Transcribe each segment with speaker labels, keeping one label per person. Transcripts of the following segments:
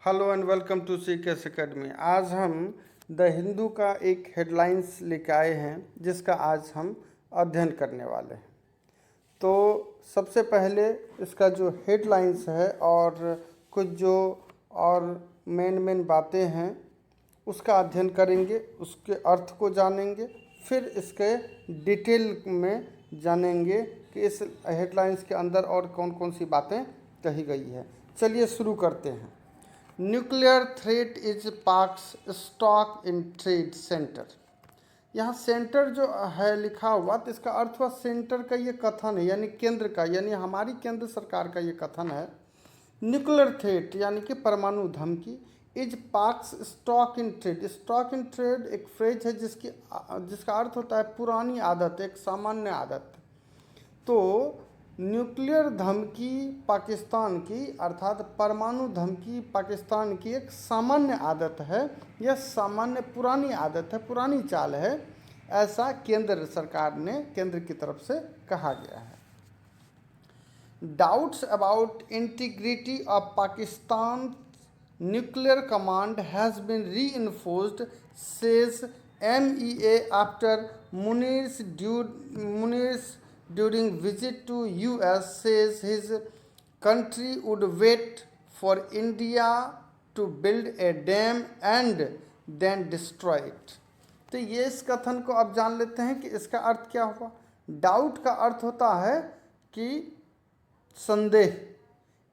Speaker 1: Hello and welcome to CKS academy. आज हम the Hindu का एक हेडलाइंस लेके आए हैं जिसका आज हम अध्ययन करने वाले हैं। तो सबसे पहले इसका जो हेडलाइंस है और कुछ जो और मेन बातें हैं उसका अध्ययन करेंगे, उसके अर्थ को जानेंगे, फिर इसके डिटेल में जानेंगे कि इस हेडलाइंस के अंदर और कौन कौन सी बातें कही गई है। चलिए शुरू करते हैं। Nuclear threat is Pak's stock in trade centre. यहाँ सेंटर जो है लिखा हुआ तो इसका अर्थ हुआ सेंटर का ये कथन है, यानी केंद्र का, यानी हमारी केंद्र सरकार का ये कथन है। न्यूक्लियर थ्रेट यानी कि परमाणु धमकी, is Pak's stock in trade. Stock in trade एक फ्रेज है जिसका अर्थ होता है पुरानी आदत, एक सामान्य आदत। तो न्यूक्लियर धमकी पाकिस्तान की, अर्थात परमाणु धमकी पाकिस्तान की एक सामान्य आदत है, यह सामान्य पुरानी आदत है, पुरानी चाल है, ऐसा केंद्र सरकार ने केंद्र की तरफ से कहा गया है। Doubts about integrity of Pakistan nuclear command has been reinforced, says MEA after Munir's during visit to US, says his country would wait for India to build a dam and then destroy it। तो ये इस कथन को अब जान लेते हैं कि इसका अर्थ क्या हुआ। डाउट का अर्थ होता है कि संदेह।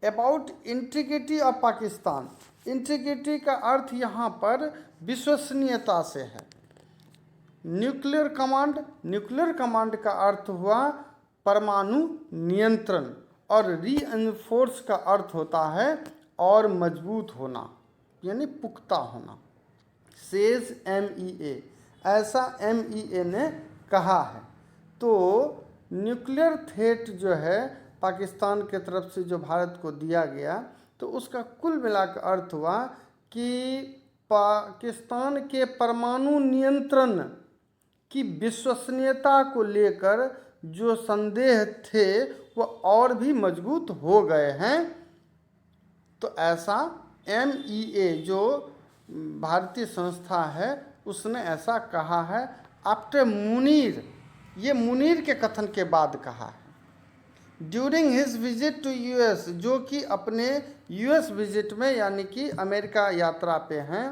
Speaker 1: About integrity of Pakistan, integrity का अर्थ यहाँ पर विश्वसनीयता से है। न्यूक्लियर कमांड का अर्थ हुआ परमाणु नियंत्रण, और रीइंफोर्स का अर्थ होता है और मजबूत होना, यानी पुख्ता होना। सेज MEA, ऐसा MEA ने कहा है। तो न्यूक्लियर थ्रेट जो है पाकिस्तान के तरफ से जो भारत को दिया गया, तो उसका कुल मिलाकर अर्थ हुआ कि पाकिस्तान के परमाणु नियंत्रण की विश्वसनीयता को लेकर जो संदेह थे वो और भी मजबूत हो गए हैं। तो ऐसा MEA जो भारतीय संस्था है उसने ऐसा कहा है आफ्टर मुनीर, ये मुनीर के कथन के बाद कहा है। During his visit to US, जो कि अपने US विजिट में यानी कि अमेरिका यात्रा पे हैं।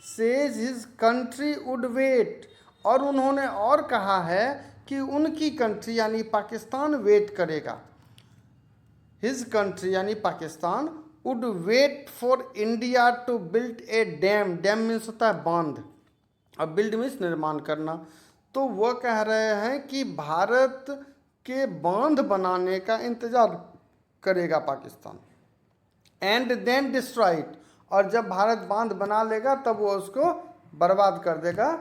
Speaker 1: Says his country would wait, और उन्होंने और कहा है कि उनकी कंट्री यानी पाकिस्तान वेट करेगा। हिज कंट्री यानी Pakistan would wait for India to build a dam. Dam means होता है बांध, और बिल्ड मीन्स निर्माण करना। तो वह कह रहे हैं कि भारत के बांध बनाने का इंतजार करेगा Pakistan. And then destroy it, और जब भारत बांध बना लेगा तब वो उसको बर्बाद कर देगा,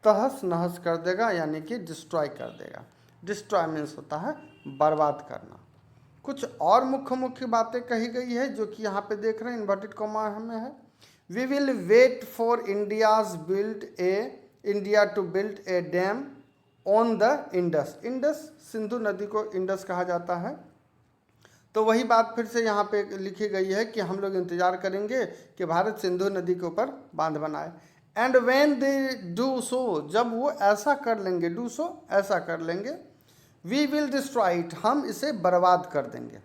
Speaker 1: तहस नहस कर देगा, यानी कि डिस्ट्रॉय कर देगा। डिस्ट्रॉय मीन्स होता है बर्बाद करना। कुछ और मुख्य बातें कही गई है जो कि यहाँ पे देख रहे हैं, इन्वर्टेड कॉमा में है। We will wait for India to build a dam on the Indus. Indus Sindhu नदी को इंडस कहा जाता है। तो वही बात फिर से यहाँ पे लिखी गई है कि हम लोग इंतजार करेंगे कि भारत सिंधु नदी के ऊपर बांध बनाए। And when they do so, जब वो ऐसा कर लेंगे, डू सो ऐसा कर लेंगे, वी विल डिस्ट्रॉय इट, हम इसे बर्बाद कर देंगे।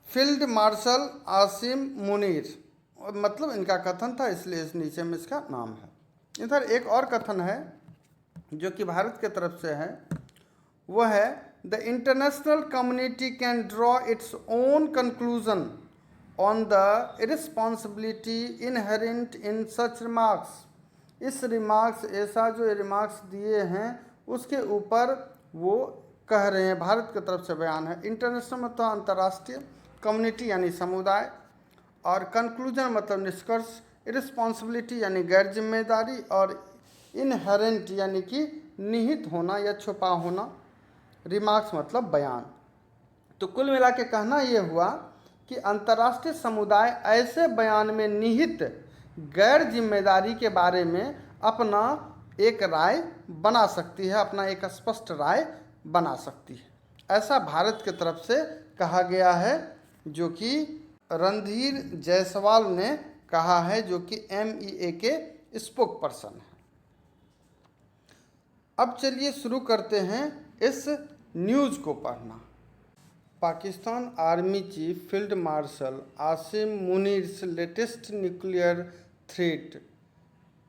Speaker 1: फील्ड मार्शल आसिम मुनीर, मतलब इनका कथन था, इसलिए इस नीचे में इसका नाम है। इधर एक और कथन है जो कि भारत के तरफ से है, वो है the international community can draw its own conclusion on the irresponsibility inherent in such remarks. इस रिमार्क्स, ऐसा जो रिमार्क्स दिए हैं उसके ऊपर वो कह रहे हैं, भारत की तरफ से बयान है। इंटरनेशनल मतलब अंतर्राष्ट्रीय, कम्युनिटी यानी समुदाय, और कंक्लूजन मतलब निष्कर्ष, इरिस्पॉन्सिबिलिटी यानी गैर जिम्मेदारी, और इनहेरेंट यानी कि निहित होना या छुपा होना, रिमार्क्स मतलब बयान। तो कुल मिला के कहना ये हुआ कि अंतर्राष्ट्रीय समुदाय ऐसे बयान में निहित गैर जिम्मेदारी के बारे में अपना एक राय बना सकती है, अपना एक स्पष्ट राय बना सकती है। ऐसा भारत की तरफ से कहा गया है, जो कि रणधीर जायसवाल ने कहा है, जो कि MEA के स्पोक पर्सन हैं। अब चलिए शुरू करते हैं इस न्यूज़ को पढ़ना। Pakistan army chief field marshal Asim Munir's latest nuclear threat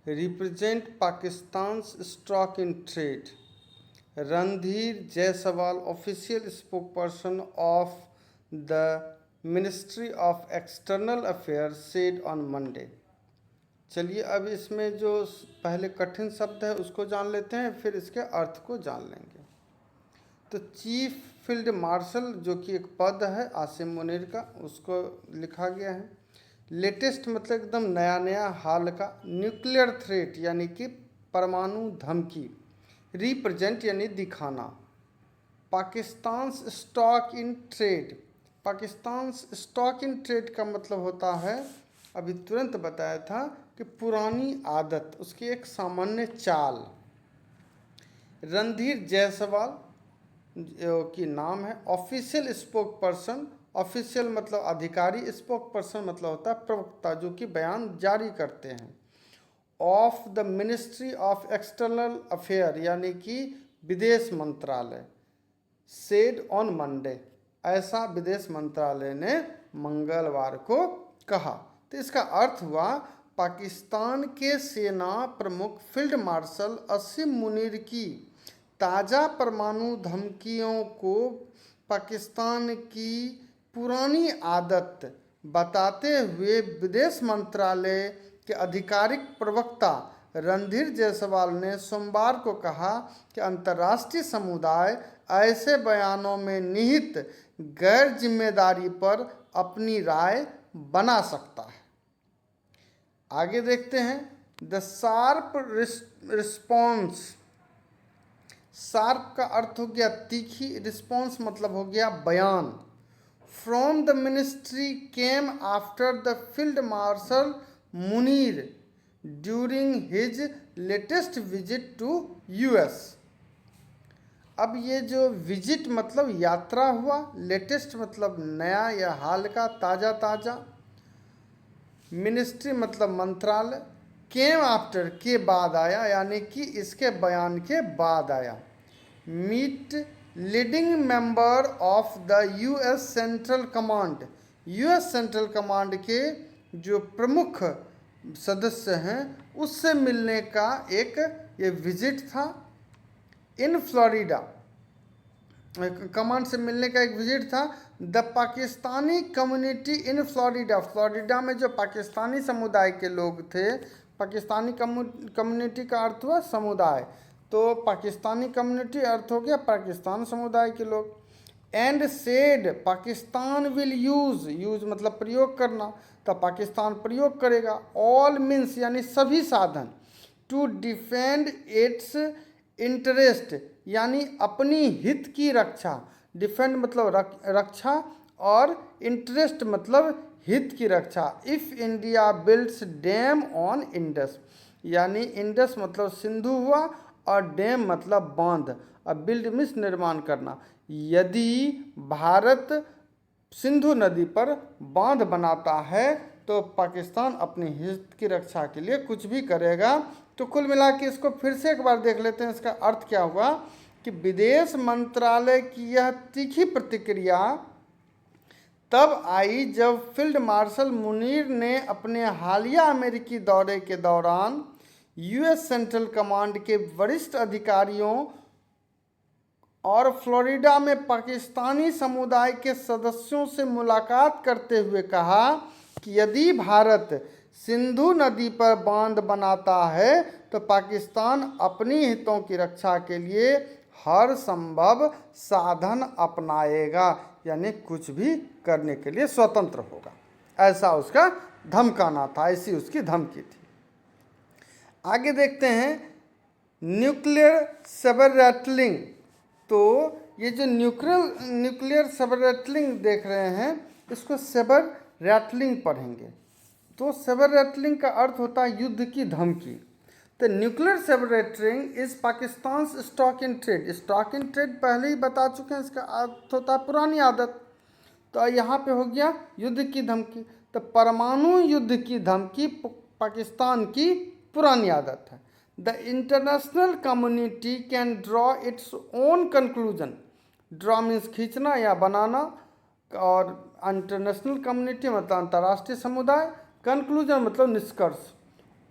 Speaker 1: represent Pakistan's stock in trade. Randhir Jaiswal, official spokesperson of the Ministry of External Affairs, said on Monday. चलिए अब इसमें जो पहले कठिन शब्द है उसको जान लेते हैं, फिर इसके अर्थ को जान लेंगे। तो चीफ फील्ड मार्शल जो कि एक पद है आसिम मुनीर का, उसको लिखा गया है। लेटेस्ट मतलब एकदम नया नया हाल का। न्यूक्लियर थ्रेट यानी कि परमाणु धमकी। रिप्रेजेंट यानी दिखाना। Pakistan stock in trade. Pakistan stock in trade का मतलब होता है, अभी तुरंत बताया था, कि पुरानी आदत, उसकी एक सामान्य चाल। रणधीर जायसवाल की नाम है। ऑफिशियल स्पोक पर्सन, ऑफिशियल मतलब अधिकारी, स्पोक पर्सन मतलब होता है प्रवक्ता, जो कि बयान जारी करते हैं। Of the ministry of external affair यानी कि विदेश मंत्रालय। सेड ऑन मंडे, ऐसा विदेश मंत्रालय ने मंगलवार को कहा। तो इसका अर्थ हुआ, पाकिस्तान के सेना प्रमुख फील्ड मार्शल आसिम मुनीर की ताज़ा परमाणु धमकियों को पाकिस्तान की पुरानी आदत बताते हुए विदेश मंत्रालय के आधिकारिक प्रवक्ता रणधीर जायसवाल ने सोमवार को कहा कि अंतर्राष्ट्रीय समुदाय ऐसे बयानों में निहित गैर जिम्मेदारी पर अपनी राय बना सकता है। आगे देखते हैं। The sharp response. शार्प का अर्थ हो गया तीखी, रिस्पॉन्स मतलब हो गया बयान। From the ministry came after the field marshal Munir during his latest visit to US। अब ये जो विजिट मतलब यात्रा हुआ, लेटेस्ट मतलब नया या हाल का, ताज़ा ताज़ा। मिनिस्ट्री मतलब मंत्रालय। केम आफ्टर के बाद आया, यानी कि इसके बयान के बाद आया। Meet leading member of the US central command. US central command के जो प्रमुख सदस्य हैं उससे मिलने का एक ये विजिट था। इन फ्लोरिडा, कमांड से मिलने का एक विजिट था। The Pakistani community in Florida. Florida में जो पाकिस्तानी समुदाय के लोग थे, पाकिस्तानी कम्युनिटी का अर्थ हुआ समुदाय, तो पाकिस्तानी कम्युनिटी अर्थ हो गया पाकिस्तान समुदाय के लोग। And said Pakistan will use मतलब प्रयोग करना, तो पाकिस्तान प्रयोग करेगा। ऑल मीन्स यानी सभी साधन। टू डिफेंड इट्स इंटरेस्ट यानी अपनी हित की रक्षा। डिफेंड मतलब रक्षा, और इंटरेस्ट मतलब हित की रक्षा। If India builds dam on Indus, यानी इंडस मतलब सिंधु हुआ, और डैम मतलब बांध। अब बिल्ड मीन्स निर्माण करना। यदि भारत सिंधु नदी पर बांध बनाता है तो पाकिस्तान अपने हित की रक्षा के लिए कुछ भी करेगा। तो कुल मिला के इसको फिर से एक बार देख लेते हैं। इसका अर्थ क्या हुआ कि विदेश मंत्रालय की यह तीखी प्रतिक्रिया तब आई जब फील्ड मार्शल मुनीर ने अपने हालिया अमेरिकी दौरे के दौरान US सेंट्रल कमांड के वरिष्ठ अधिकारियों और फ्लोरिडा में पाकिस्तानी समुदाय के सदस्यों से मुलाकात करते हुए कहा कि यदि भारत सिंधु नदी पर बांध बनाता है तो पाकिस्तान अपनी हितों की रक्षा के लिए हर संभव साधन अपनाएगा, यानी कुछ भी करने के लिए स्वतंत्र होगा। ऐसा उसका धमकाना था, ऐसी उसकी धमकी थी। आगे देखते हैं न्यूक्लियर सबर रैटलिंग। तो ये जो न्यूक्लियर सबर रैटलिंग देख रहे हैं, इसको सबर रैटलिंग पढ़ेंगे। तो सबर रैटलिंग का अर्थ होता है युद्ध की धमकी। तो न्यूक्लियर सबर rattling is Pakistan stock in trade. Stock in trade पहले ही बता चुके हैं, इसका अर्थ होता है पुरानी आदत। तो यहाँ पे हो गया युद्ध की धमकी। तो परमाणु युद्ध की धमकी पाकिस्तान की पुरानी आदत है। The international community can draw its own conclusion. Draw means खींचना या बनाना, और इंटरनेशनल कम्युनिटी मतलब अंतर्राष्ट्रीय समुदाय, कंक्लूजन मतलब निष्कर्ष।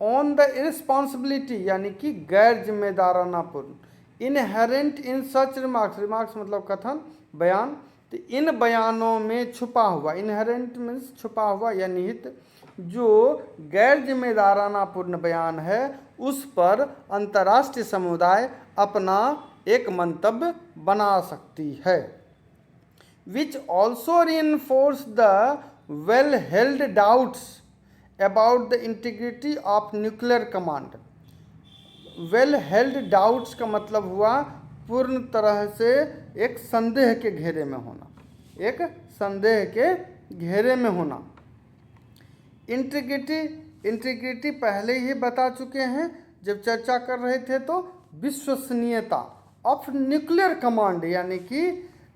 Speaker 1: ऑन द इरिस्पॉन्सिबिलिटी यानी कि गैर जिम्मेदाराना पूर्ण, इनहेरेंट इन सच रिमार्क्स, रिमार्क्स मतलब कथन बयान, तो इन बयानों में छुपा हुआ, इनहेरेंट मीन्स छुपा हुआ या निहित, जो गैर जिम्मेदाराना पूर्ण बयान है उस पर अंतर्राष्ट्रीय समुदाय अपना एक मंतव्य बना सकती है। which also reinforce the well-held doubts about the integrity of nuclear command। well-held doubts का मतलब हुआ पूर्ण तरह से एक संदेह के घेरे में होना, एक संदेह के घेरे में होना। इंटीग्रिटी पहले ही बता चुके हैं जब चर्चा कर रहे थे, तो विश्वसनीयता ऑफ न्यूक्लियर कमांड यानी कि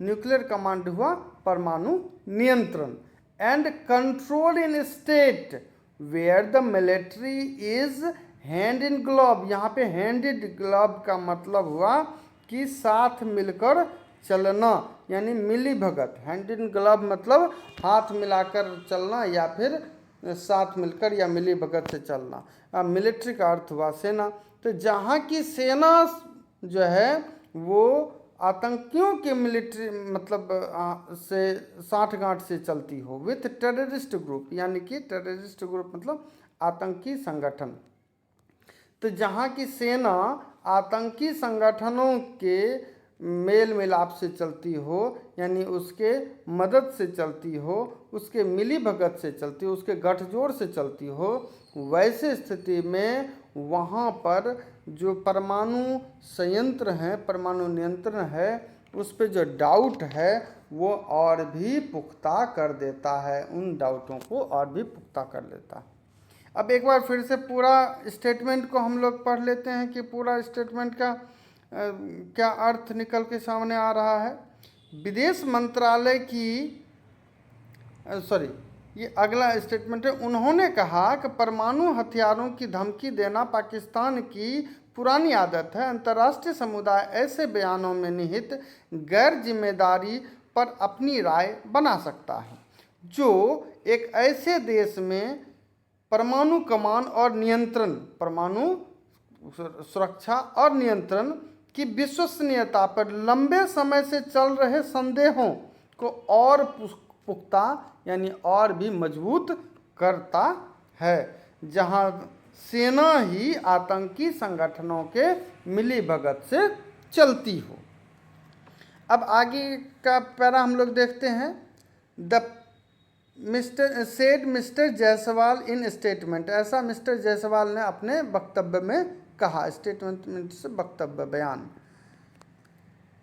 Speaker 1: न्यूक्लियर कमांड हुआ परमाणु नियंत्रण, and control in state where the military is hand in glove. यहाँ पे हैंड इन ग्लोव का मतलब हुआ कि साथ मिलकर चलना, यानी मिली भगत। हैंड इन ग्लोव मतलब हाथ मिलाकर चलना या फिर साथ मिलकर या मिली भगत से चलना। अब मिलिट्री का अर्थ हुआ सेना। तो जहाँ की सेना जो है वो आतंकियों के मिलिट्री मतलब से साठगांठ से चलती हो, विथ टेररिस्ट ग्रुप, यानी कि टेररिस्ट ग्रुप मतलब आतंकी संगठन। तो जहाँ की सेना आतंकी संगठनों के मेल मिलाप से चलती हो, यानी उसके मदद से चलती हो, उसके मिली भगत से चलती हो, उसके गठजोड़ से चलती हो, वैसे स्थिति में वहाँ पर जो परमाणु संयंत्र हैं, परमाणु नियंत्रण है, उस पर जो डाउट है वो और भी पुख्ता कर देता है, उन डाउटों को और भी पुख्ता कर देता है। अब एक बार फिर से पूरा स्टेटमेंट को हम लोग पढ़ लेते हैं कि पूरा स्टेटमेंट का क्या अर्थ निकल के सामने आ रहा है। विदेश मंत्रालय की ये अगला स्टेटमेंट है। उन्होंने कहा कि परमाणु हथियारों की धमकी देना पाकिस्तान की पुरानी आदत है। अंतर्राष्ट्रीय समुदाय ऐसे बयानों में निहित गैर जिम्मेदारी पर अपनी राय बना सकता है जो एक ऐसे देश में परमाणु कमान और नियंत्रण, परमाणु सुरक्षा और नियंत्रण की विश्वसनीयता पर लंबे समय से चल रहे संदेहों को और पुख्ता यानी और भी मजबूत करता है, जहां सेना ही आतंकी संगठनों के मिलीभगत से चलती हो। अब आगे का पैरा हम लोग देखते हैं। मिस्टर जायसवाल इन स्टेटमेंट, ऐसा मिस्टर जायसवाल ने अपने वक्तव्य में कहा। स्टेटमेंट से वक्तव्य, बयान।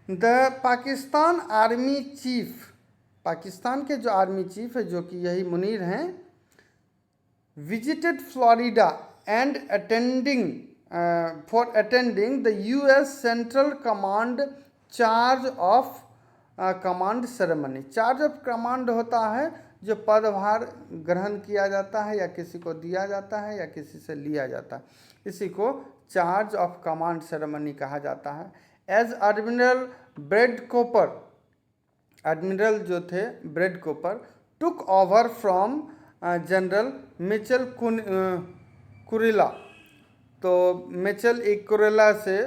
Speaker 1: The Pakistan army chief, Pakistan के जो आर्मी चीफ है जो कि यही मुनीर हैं, visited Florida and attending the US central command charge of command ceremony. Charge of command होता है जो पदभार ग्रहण किया जाता है या किसी को दिया जाता है या किसी से लिया जाता है, इसी को चार्ज ऑफ कमांड सेरेमनी कहा जाता है। As admiral Brad Cooper, admiral जो थे Brad Cooper, took over from general Michael Kurilla, तो मिचेल कुरेला से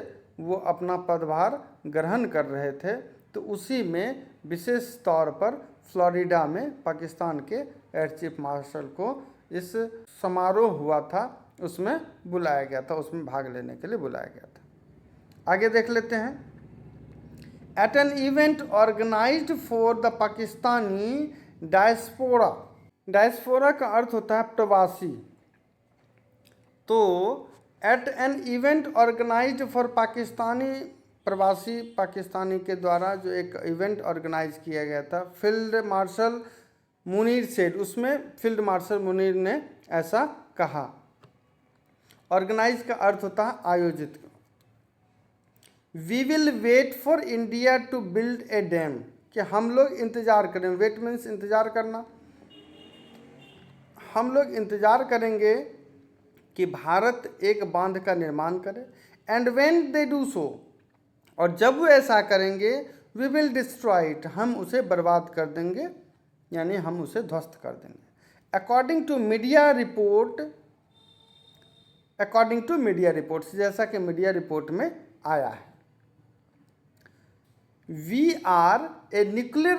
Speaker 1: वो अपना पदभार ग्रहण कर रहे थे, तो उसी में विशेष तौर पर फ्लोरिडा में पाकिस्तान के एयर चीफ मार्शल को इस समारोह हुआ था उसमें बुलाया गया था, उसमें भाग लेने के लिए बुलाया गया था। आगे देख लेते हैं। At an event organised for the Pakistani diaspora, diaspora का अर्थ होता है प्रवासी, तो at an event organised for Pakistani, प्रवासी पाकिस्तानी के द्वारा जो एक इवेंट ऑर्गेनाइज किया गया था, फील्ड मार्शल मुनीर सेड, उसमें फील्ड मार्शल मुनीर ने ऐसा कहा। ऑर्गेनाइज का अर्थ होता है आयोजित। We will wait for India to build a dam, कि हम लोग इंतज़ार करें, वेट मीन्स इंतज़ार करना, हम लोग इंतज़ार करेंगे कि भारत एक बांध का निर्माण करे। And when they do so, और जब वो ऐसा करेंगे, वी विल डिस्ट्रॉय इट, हम उसे बर्बाद कर देंगे, यानी हम उसे ध्वस्त कर देंगे। अकॉर्डिंग टू मीडिया रिपोर्ट्स, जैसा कि मीडिया रिपोर्ट में आया है, we are a nuclear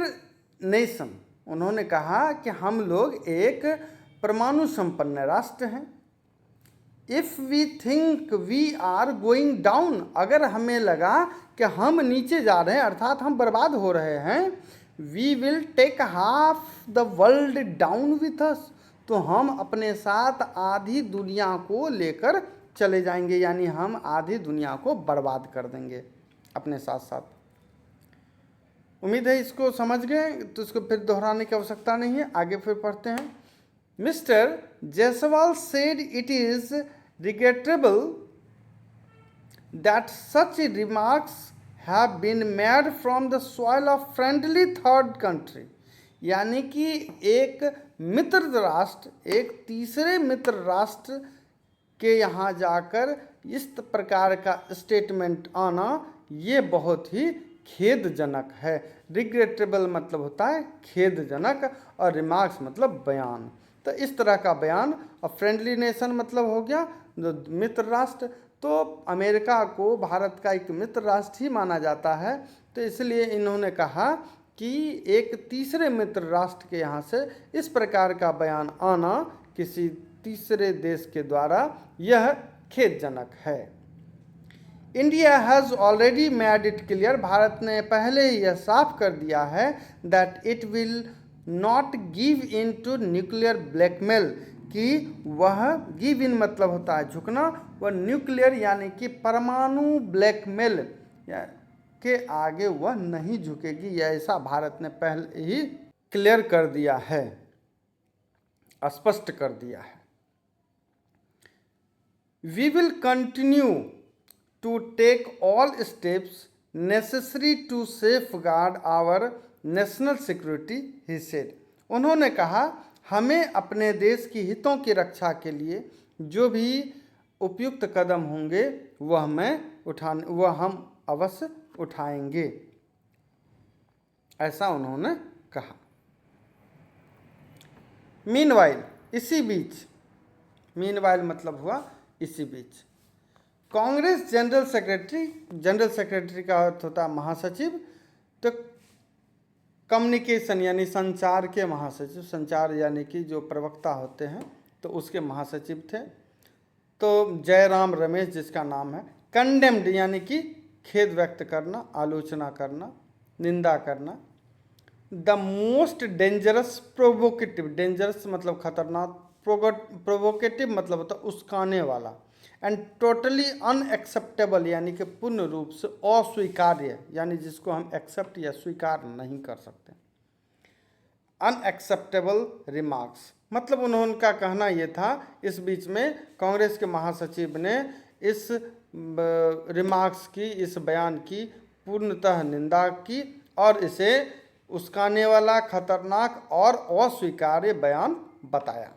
Speaker 1: nation, उन्होंने कहा कि हम लोग एक परमाणु संपन्न राष्ट्र हैं। If we think we are going down, अगर हमें लगा कि हम नीचे जा रहे हैं, अर्थात हम बर्बाद हो रहे हैं, we will take half the world down with us, तो हम अपने साथ आधी दुनिया को लेकर चले जाएंगे, यानी हम आधी दुनिया को बर्बाद कर देंगे अपने साथ साथ। उम्मीद है इसको समझ गए, तो इसको फिर दोहराने की आवश्यकता नहीं है, आगे फिर पढ़ते हैं। Mister Jaiswal said it is regrettable that such remarks have been made from the soil of friendly third country, यानी कि एक मित्र राष्ट्र, एक तीसरे मित्र राष्ट्र के यहाँ जाकर इस प्रकार का स्टेटमेंट आना, ये बहुत ही खेदजनक है। रिग्रेटेबल मतलब होता है खेदजनक, और रिमार्क्स मतलब बयान। तो इस तरह का बयान, और फ्रेंडली नेशन मतलब हो गया जो मित्र राष्ट्र, तो अमेरिका को भारत का एक मित्र राष्ट्र ही माना जाता है, तो इसलिए इन्होंने कहा कि एक तीसरे मित्र राष्ट्र के यहाँ से इस प्रकार का बयान आना किसी तीसरे देश के द्वारा, यह खेदजनक है। India has already made it clear, Bharat ने पहले ही यह साफ कर दिया है, that it will not give in to nuclear blackmail, कि वह गिव इन मतलब होता है झुकना, वह न्यूक्लियर यानी कि परमाणु ब्लैकमेल के आगे वह नहीं झुकेगी, यह ऐसा भारत ने पहले ही क्लियर कर दिया है, स्पष्ट कर दिया है। We will continue to take all steps necessary to safeguard our national security, he said, उन्होंने कहा हमें अपने देश की हितों की रक्षा के लिए जो भी उपयुक्त कदम होंगे वह हम अवश्य उठाएंगे, ऐसा उन्होंने कहा। मीनवाइल, इसी बीच, मीनवाइल मतलब हुआ इसी बीच, कांग्रेस जनरल सेक्रेटरी का अर्थ होता है महासचिव, तो कम्युनिकेशन यानी संचार के महासचिव, संचार यानी कि जो प्रवक्ता होते हैं, तो उसके महासचिव थे, तो जयराम रमेश जिसका नाम है। कंडेम्ड यानी कि खेद व्यक्त करना, आलोचना करना, निंदा करना। The most dangerous provocative, dangerous मतलब खतरनाक, प्रोवोकेटिव मतलब होता है उस्काने वाला, एंड टोटली अनएक्सेप्टेबल यानी कि पूर्ण रूप से अस्वीकार्य, यानी जिसको हम एक्सेप्ट या स्वीकार नहीं कर सकते। अनएक्सेप्टेबल रिमार्क्स मतलब उनका कहना ये था, इस बीच में कांग्रेस के महासचिव ने इस रिमार्क्स की, इस बयान की पूर्णतः निंदा की और इसे उस्काने वाला, खतरनाक और अस्वीकार्य बयान बताया।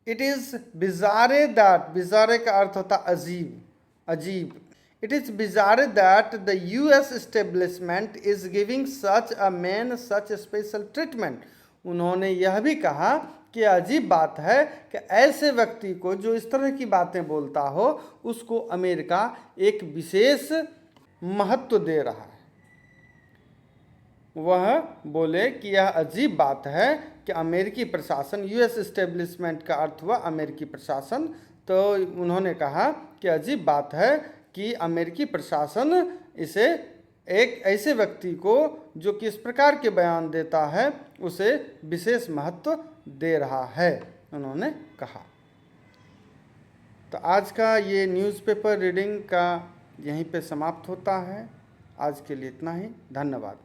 Speaker 1: इट इज़ बिजारे दैट, बिजारे का अर्थ होता अजीब, अजीब। It is बिजारे that the US establishment is giving such a man such special treatment, उन्होंने यह भी कहा कि अजीब बात है कि ऐसे व्यक्ति को जो इस तरह की बातें बोलता हो, उसको अमेरिका एक विशेष महत्व दे रहा है। वह बोले कि यह अजीब बात है कि अमेरिकी प्रशासन, US एस्टेब्लिशमेंट का अर्थ हुआ अमेरिकी प्रशासन, तो उन्होंने कहा कि अजीब बात है कि अमेरिकी प्रशासन इसे एक ऐसे व्यक्ति को जो कि इस प्रकार के बयान देता है उसे विशेष महत्व दे रहा है, उन्होंने कहा। तो आज का ये न्यूज़पेपर रीडिंग का यहीं पे समाप्त होता है। आज के लिए इतना ही, धन्यवाद।